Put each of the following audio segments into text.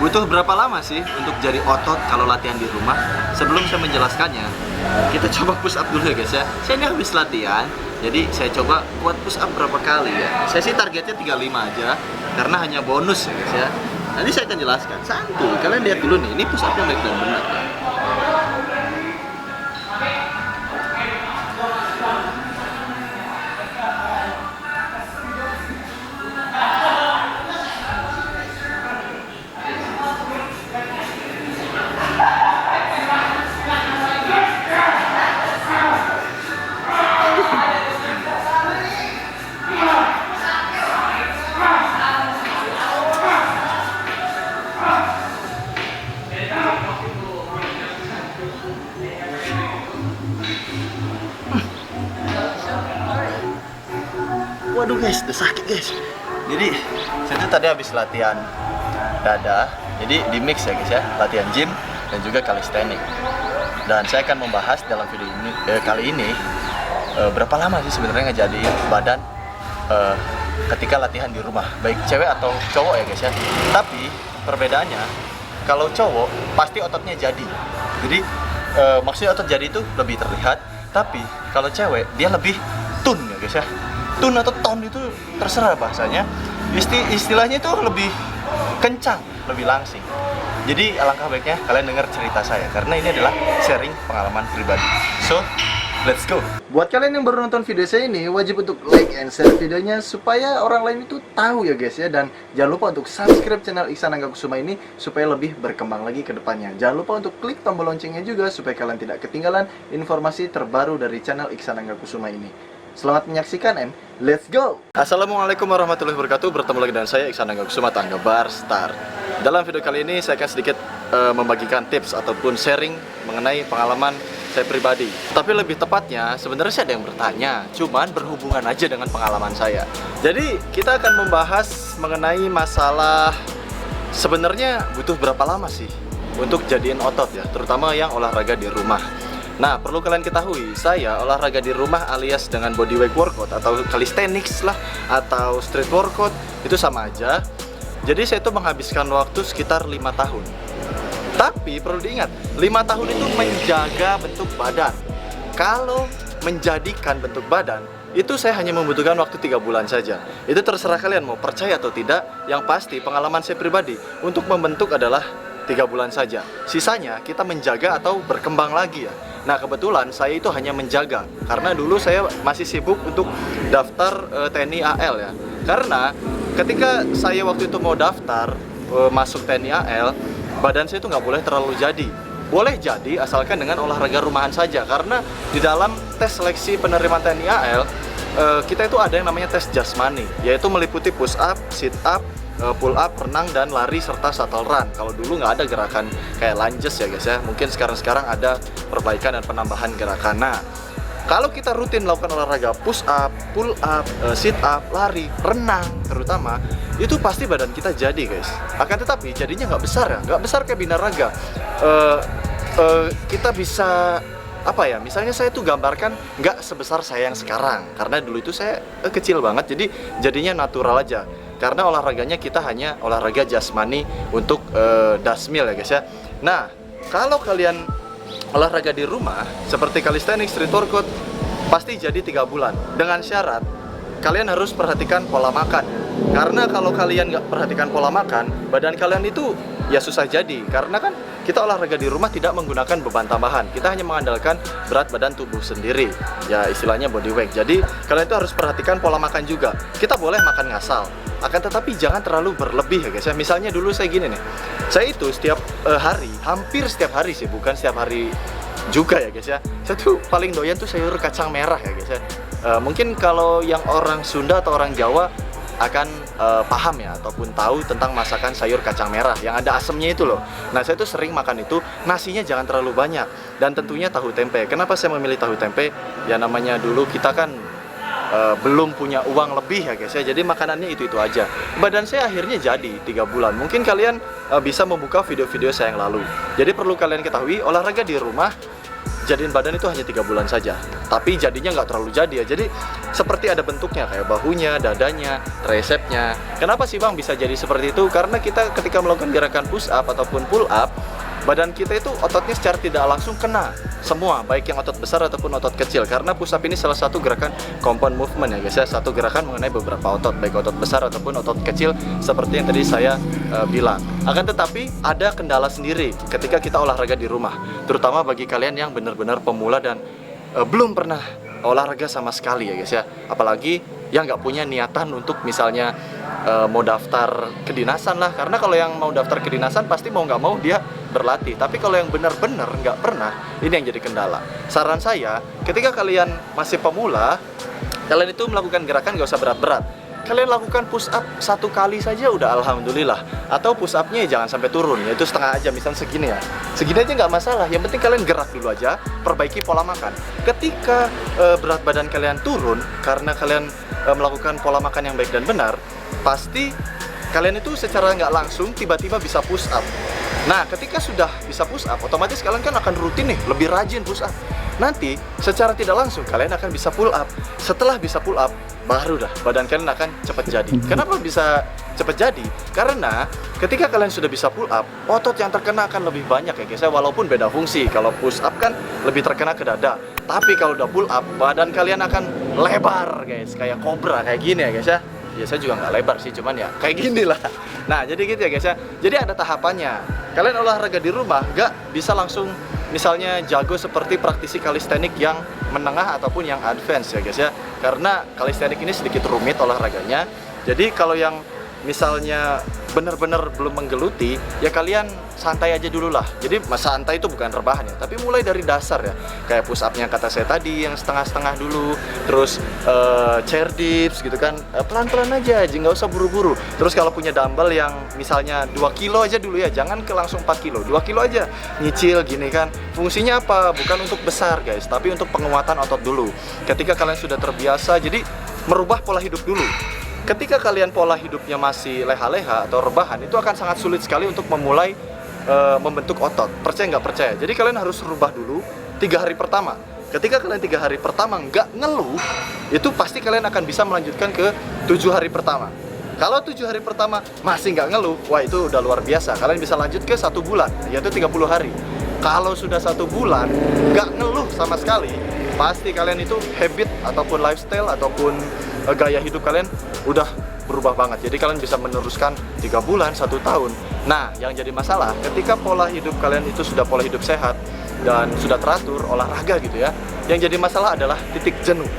Butuh berapa lama sih untuk jadi otot kalau latihan di rumah? Sebelum saya menjelaskannya, kita coba push up dulu ya guys ya. Saya ini habis latihan, jadi saya coba buat push up berapa kali ya. Saya sih targetnya 35 aja, karena hanya bonus ya guys ya. Nanti saya akan jelaskan, santuy. Kalian lihat dulu nih, ini push up-nya baik dan benar ya. Waduh guys, udah sakit guys. Jadi saya tuh tadi habis latihan dada, jadi di mix ya guys ya, latihan gym dan juga calisthenics. Dan saya akan membahas dalam video ini kali ini berapa lama sih sebenarnya ngejadiin badan ketika latihan di rumah, baik cewek atau cowok ya guys ya. Tapi perbedaannya, kalau cowok pasti ototnya jadi. Jadi maksudnya otot jadi itu lebih terlihat, tapi kalau cewek dia lebih tone ya guys ya. Tune atau tone itu terserah bahasanya. Istilahnya itu lebih kencang, lebih langsing. Jadi alangkah baiknya kalian dengar cerita saya, karena ini adalah sharing pengalaman pribadi. So, let's go. Buat kalian yang baru nonton video saya ini, wajib untuk like and share videonya supaya orang lain itu tahu ya guys ya. Dan jangan lupa untuk subscribe channel Iksan Angga Kusuma ini supaya lebih berkembang lagi ke depannya. Jangan lupa untuk klik tombol loncengnya juga supaya kalian tidak ketinggalan informasi terbaru dari channel Iksan Angga Kusuma ini. Selamat menyaksikan and let's go. Assalamualaikum warahmatullahi wabarakatuh. Bertemu lagi dengan saya Iksan Angga Kusuma Tangga Bar Star. Dalam video kali ini saya akan sedikit membagikan tips ataupun sharing mengenai pengalaman saya pribadi. Tapi lebih tepatnya sebenarnya sih ada yang bertanya, cuman berhubungan aja dengan pengalaman saya. Jadi kita akan membahas mengenai masalah sebenarnya butuh berapa lama sih untuk jadiin otot ya, terutama yang olahraga di rumah. Nah, perlu kalian ketahui, saya olahraga di rumah alias dengan bodyweight workout atau calisthenics lah, atau street workout, itu sama aja. Jadi saya tuh menghabiskan waktu sekitar 5 tahun. Tapi perlu diingat, 5 tahun itu menjaga bentuk badan. Kalau menjadikan bentuk badan, itu saya hanya membutuhkan waktu 3 bulan saja. Itu terserah kalian mau percaya atau tidak. Yang pasti pengalaman saya pribadi untuk membentuk adalah 3 bulan saja. Sisanya kita menjaga atau berkembang lagi ya. Nah kebetulan saya itu hanya menjaga, karena dulu saya masih sibuk untuk daftar TNI AL ya. Karena ketika saya waktu itu mau daftar masuk TNI AL, badan saya itu nggak boleh terlalu jadi. Boleh jadi asalkan dengan olahraga rumahan saja. Karena di dalam tes seleksi penerimaan TNI AL, kita itu ada yang namanya tes jasmani, yaitu meliputi push up, sit up, pull up, renang, dan lari serta shuttle run. Kalau dulu nggak ada gerakan kayak lunges ya guys ya. Mungkin sekarang ada perbaikan dan penambahan gerakan. Nah, kalau kita rutin melakukan olahraga push up, pull up, sit up, lari, renang terutama, itu pasti badan kita jadi guys. Akan tetapi jadinya nggak besar ya, nggak besar kayak binaraga. Kita bisa apa ya, misalnya saya tuh gambarkan nggak sebesar saya yang sekarang, karena dulu itu saya kecil banget, jadi jadinya natural aja. Karena olahraganya kita hanya olahraga jasmani untuk dasmil ya guys ya. Nah, kalau kalian olahraga di rumah seperti calisthenics, street workout, pasti jadi 3 bulan. Dengan syarat kalian harus perhatikan pola makan. Karena kalau kalian nggak perhatikan pola makan, badan kalian itu ya susah jadi. Karena kan kita olahraga di rumah tidak menggunakan beban tambahan. Kita hanya mengandalkan berat badan tubuh sendiri. Ya istilahnya body weight. Jadi kalian itu harus perhatikan pola makan juga. Kita boleh makan ngasal, akan tetapi jangan terlalu berlebih ya guys ya. Misalnya dulu saya gini nih, saya itu setiap hari, hampir setiap hari sih, bukan setiap hari juga ya guys ya. Saya tuh paling doyan tuh sayur kacang merah ya guys ya. Mungkin kalau yang orang Sunda atau orang Jawa akan paham ya, ataupun tahu tentang masakan sayur kacang merah yang ada asemnya itu loh. Nah saya tuh sering makan itu, nasinya jangan terlalu banyak, dan tentunya tahu tempe. Kenapa saya memilih tahu tempe? Ya namanya dulu kita kan belum punya uang lebih ya guys ya, jadi makanannya itu aja. Badan saya akhirnya jadi 3 bulan. Mungkin kalian bisa membuka video-video saya yang lalu. Jadi perlu kalian ketahui, olahraga di rumah jadiin badan itu hanya 3 bulan saja, tapi jadinya nggak terlalu jadi ya. Jadi seperti ada bentuknya kayak bahunya, dadanya, tricepnya. Kenapa sih Bang bisa jadi seperti itu? Karena kita ketika melakukan gerakan push up ataupun pull up, badan kita itu ototnya secara tidak langsung kena semua, baik yang otot besar ataupun otot kecil. Karena push up ini salah satu gerakan compound movement ya guys ya, satu gerakan mengenai beberapa otot, baik otot besar ataupun otot kecil seperti yang tadi saya bilang. Akan tetapi ada kendala sendiri ketika kita olahraga di rumah, terutama bagi kalian yang benar-benar pemula dan belum pernah olahraga sama sekali ya guys ya, apalagi yang nggak punya niatan untuk misalnya mau daftar kedinasan lah. Karena kalau yang mau daftar kedinasan pasti mau nggak mau dia berlatih, tapi kalau yang benar-benar nggak pernah, ini yang jadi kendala. Saran saya, ketika kalian masih pemula, kalian itu melakukan gerakan nggak usah berat-berat. Kalian lakukan push up 1 kali saja udah alhamdulillah. Atau push upnya jangan sampai turun, yaitu setengah aja, misal segini ya. Segini aja nggak masalah, yang penting kalian gerak dulu aja, perbaiki pola makan. Ketika berat badan kalian turun, karena kalian melakukan pola makan yang baik dan benar, pasti kalian itu secara nggak langsung tiba-tiba bisa push up. Nah, ketika sudah bisa push up, otomatis kalian kan akan rutin nih, lebih rajin push up. Nanti, secara tidak langsung kalian akan bisa pull up. Setelah bisa pull up, baru dah badan kalian akan cepat jadi. Kenapa bisa cepat jadi? Karena ketika kalian sudah bisa pull up, otot yang terkena akan lebih banyak ya guys ya, walaupun beda fungsi. Kalau push up kan lebih terkena ke dada, tapi kalau udah pull up, badan kalian akan lebar guys, kayak kobra, kayak gini ya guys ya. Ya saya juga nggak lebar sih, cuman ya kayak gini lah. Nah jadi gitu ya guys ya. Jadi ada tahapannya. Kalian olahraga di rumah nggak bisa langsung misalnya jago seperti praktisi kalistenik yang menengah ataupun yang advance ya guys ya. Karena kalistenik ini sedikit rumit olahraganya. Jadi kalau yang misalnya benar-benar belum menggeluti, ya kalian santai aja dulu lah. Jadi santai itu bukan rebahan ya, tapi mulai dari dasar ya. Kayak push up-nya kata saya tadi yang setengah-setengah dulu, terus chair dips gitu kan, pelan-pelan aja, nggak usah buru-buru. Terus kalau punya dumbbell yang misalnya 2 kilo aja dulu ya, jangan ke langsung 4 kilo, 2 kilo aja, nyicil gini kan. Fungsinya apa? Bukan untuk besar guys, tapi untuk penguatan otot dulu. Ketika kalian sudah terbiasa, jadi merubah pola hidup dulu. Ketika kalian pola hidupnya masih leha-leha atau rebahan, itu akan sangat sulit sekali untuk memulai membentuk otot. Percaya nggak percaya? Jadi kalian harus rubah dulu 3 hari pertama. Ketika kalian 3 hari pertama nggak ngeluh, itu pasti kalian akan bisa melanjutkan ke 7 hari pertama. Kalau 7 hari pertama masih nggak ngeluh, wah itu udah luar biasa. Kalian bisa lanjut ke 1 bulan, yaitu 30 hari. Kalau sudah 1 bulan nggak ngeluh sama sekali, pasti kalian itu habit ataupun lifestyle ataupun gaya hidup kalian udah berubah banget. Jadi kalian bisa meneruskan 3 bulan, 1 tahun. Nah, yang jadi masalah ketika pola hidup kalian itu sudah pola hidup sehat dan sudah teratur olahraga gitu ya, yang jadi masalah adalah titik jenuh.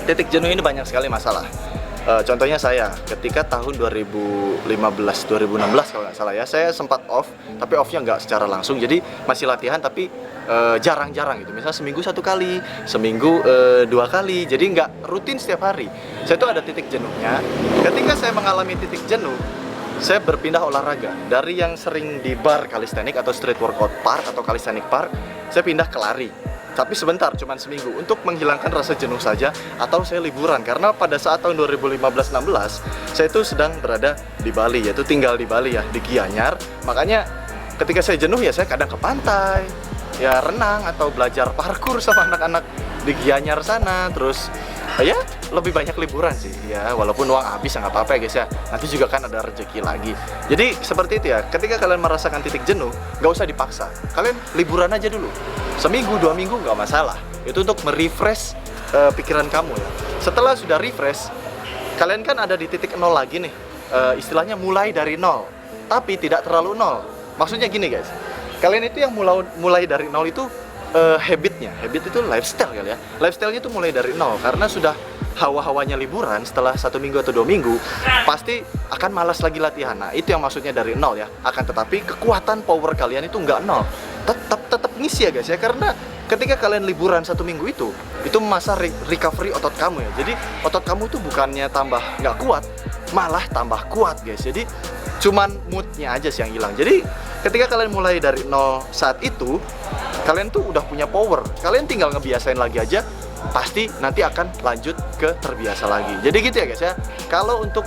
Titik jenuh ini banyak sekali masalah. Contohnya saya, ketika tahun 2015-2016 kalau nggak salah ya, saya sempat off, tapi offnya nggak secara langsung, jadi masih latihan tapi jarang-jarang gitu. Misalnya seminggu 1 kali, seminggu 2 kali, jadi nggak rutin setiap hari. Saya tuh ada titik jenuhnya. Ketika saya mengalami titik jenuh, saya berpindah olahraga. Dari yang sering di bar kalistenik atau street workout park atau calisthenic park, saya pindah ke lari. Tapi sebentar, cuman seminggu, untuk menghilangkan rasa jenuh saja, atau saya liburan. Karena pada saat tahun 2015-16, saya itu sedang berada di Bali, yaitu tinggal di Bali ya, di Gianyar. Makanya ketika saya jenuh ya saya kadang ke pantai, ya renang atau belajar parkur sama anak-anak di Gianyar sana. Terus ya lebih banyak liburan sih ya, walaupun uang habis ya nggak apa-apa ya guys ya, nanti juga kan ada rezeki lagi. Jadi seperti itu ya, ketika kalian merasakan titik jenuh, nggak usah dipaksa, kalian liburan aja dulu, seminggu 2 minggu nggak masalah. Itu untuk merefresh pikiran kamu ya. Setelah sudah refresh, kalian kan ada di titik nol lagi nih, istilahnya mulai dari nol, tapi tidak terlalu nol. Maksudnya gini guys, kalian itu yang mulai dari nol itu habitnya, habit itu lifestyle kali ya. Lifestyle-nya itu mulai dari nol, karena sudah hawa-hawanya liburan. Setelah 1 minggu atau 2 minggu pasti akan malas lagi latihan. Nah itu yang maksudnya dari nol ya. Akan tetapi kekuatan power kalian itu nggak nol, tetap ngisi ya guys ya. Karena ketika kalian liburan 1 minggu itu masa recovery otot kamu ya. Jadi otot kamu itu bukannya tambah nggak kuat, malah tambah kuat guys. Jadi cuman moodnya aja sih yang hilang. Jadi ketika kalian mulai dari nol saat itu, kalian tuh udah punya power. Kalian tinggal ngebiasain lagi aja, pasti nanti akan lanjut ke terbiasa lagi. Jadi gitu ya guys ya. Kalau untuk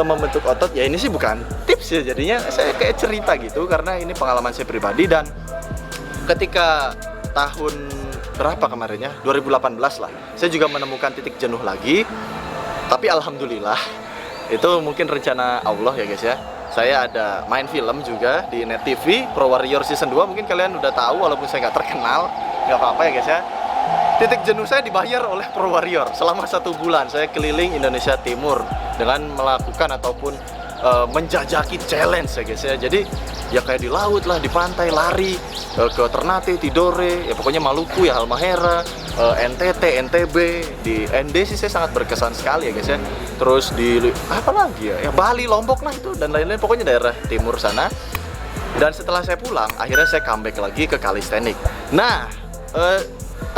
membentuk otot ya, ini sih bukan tips ya, jadinya saya kayak cerita gitu karena ini pengalaman saya pribadi. Dan ketika tahun berapa kemarin ya? 2018 lah. Saya juga menemukan titik jenuh lagi. Tapi alhamdulillah, itu mungkin rencana Allah ya guys ya. Saya ada main film juga di Net TV, Pro Warrior Season 2. Mungkin kalian udah tahu walaupun saya nggak terkenal. Nggak apa-apa ya guys ya. Titik jenuh saya dibayar oleh Pro Warrior. Selama 1 bulan saya keliling Indonesia Timur dengan melakukan ataupun menjajaki challenge ya guys ya. Jadi ya kayak di laut lah, di pantai, lari ke Ternate, Tidore, ya pokoknya Maluku ya, Halmahera, NTT, NTB, di ND sih saya sangat berkesan sekali ya guys ya. Terus di apa lagi ya, Bali, Lombok lah itu dan lain-lain, pokoknya daerah timur sana. Dan setelah saya pulang, akhirnya saya comeback lagi ke calisthenics. Nah,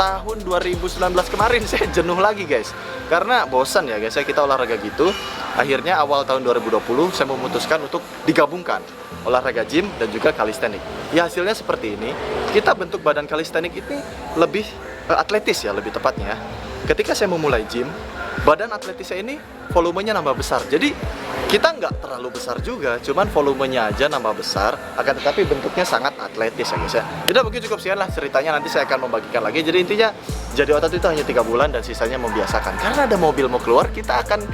tahun 2019 kemarin saya jenuh lagi guys, karena bosan ya guys ya kita olahraga gitu. Akhirnya awal tahun 2020 saya memutuskan untuk digabungkan olahraga gym dan juga calisthenics. Ya hasilnya seperti ini. Kita bentuk badan calisthenics ini lebih atletis ya, lebih tepatnya. Ketika saya memulai gym, badan atletis saya ini volumenya nambah besar. Jadi kita nggak terlalu besar juga, cuman volumenya aja nambah besar, akan tetapi bentuknya sangat atletis ya guys ya. Jadi mungkin cukup sekian lah ceritanya, nanti saya akan membagikan lagi. Jadi intinya jadi otot itu hanya 3 bulan dan sisanya membiasakan. Karena ada mobil mau keluar, kita akan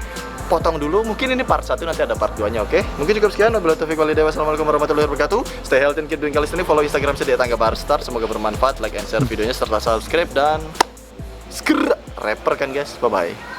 potong dulu. Mungkin ini part 1, nanti ada part 2-nya, oke? Mungkin cukup sekian. Wabillahi taufiq wal hidayah. Wassalamualaikum warahmatullahi wabarakatuh. Stay healthy and keep doing calisthenics. Follow Instagram saya @anggabarstar. Semoga bermanfaat. Like and share videonya serta subscribe dan rapper kan guys. Bye bye.